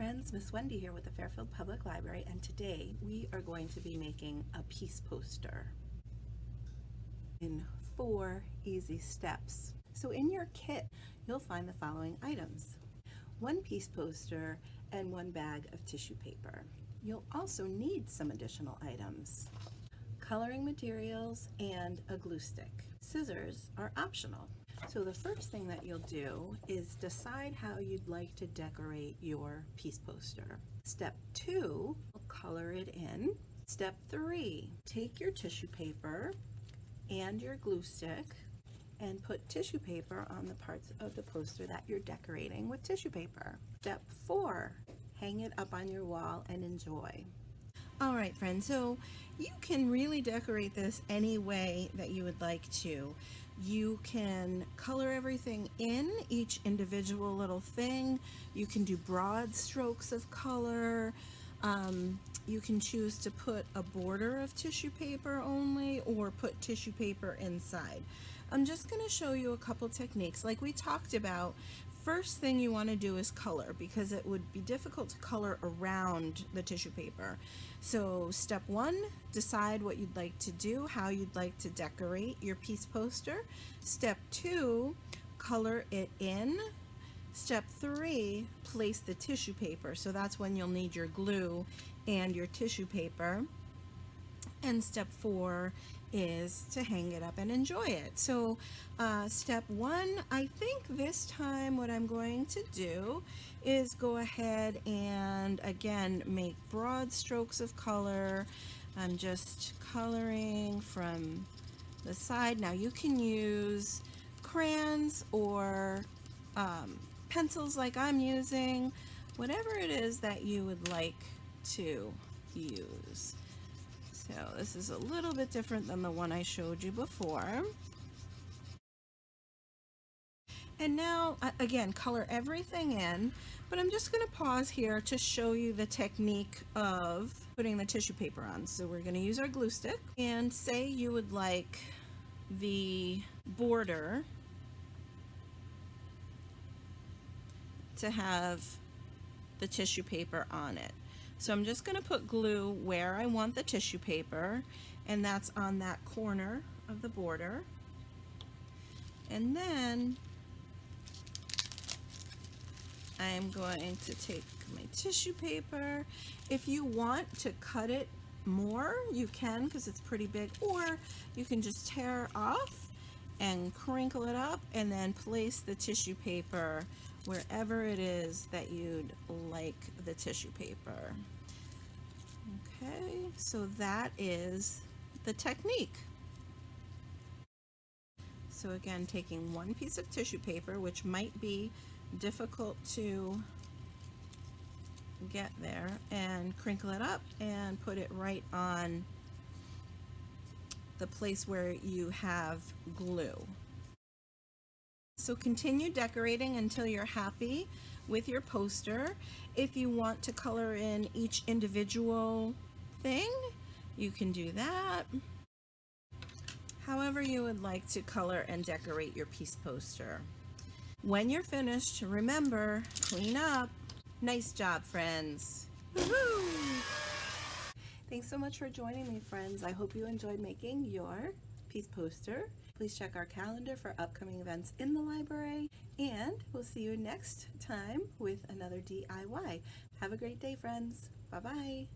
friends, Miss Wendy here with the Fairfield Public Library, and today we are going to be making a piece poster in 4 easy steps. So in your kit, you'll find the following items: 1 piece poster and 1 bag of tissue paper. You'll also need some additional items: coloring materials and a glue stick. Scissors are optional. So the first thing that you'll do is decide how you'd like to decorate your piece poster. Step 2, color it in. Step 3, take your tissue paper and your glue stick and put tissue paper on the parts of the poster that you're decorating with tissue paper. Step 4, hang it up on your wall and enjoy. All right, friends, so you can really decorate this any way that you would like to. You can color everything in, each individual little thing. You can do broad strokes of color. You can choose to put a border of tissue paper only or put tissue paper inside. I'm just going to show you a couple techniques. Like we talked about, first thing you want to do is color, because it would be difficult to color around the tissue paper. So step 1, decide what you'd like to do, how you'd like to decorate your piece poster. Step 2, color it in. Step 3, place the tissue paper. So that's when you'll need your glue and your tissue paper. And step 4 is to hang it up and enjoy it. So step 1, I think this time what I'm going to do is go ahead and again make broad strokes of color. I'm just coloring from the side. Now you can use crayons or pencils like I'm using, whatever it is that you would like to use. So this is a little bit different than the one I showed you before. And now, again, color everything in, but I'm just going to pause here to show you the technique of putting the tissue paper on. So we're going to use our glue stick, and say you would like the border to have the tissue paper on it. So I'm just going to put glue where I want the tissue paper, and that's on that corner of the border. And then I'm going to take my tissue paper. If you want to cut it more, you can, because it's pretty big, or you can just tear off and crinkle it up and then place the tissue paper wherever it is that you'd like the tissue paper. Okay, so that is the technique. So again, taking 1 piece of tissue paper, which might be difficult to get there, and crinkle it up and put it right on the place where you have glue. So continue decorating until you're happy with your poster. If you want to color in each individual thing, you can do that. However you would like to color and decorate your piece poster. When you're finished, remember, clean up. Nice job, friends. Woohoo! Thanks so much for joining me, friends. I hope you enjoyed making your piece poster. Please check our calendar for upcoming events in the library, and we'll see you next time with another DIY. Have a great day, friends. Bye-bye.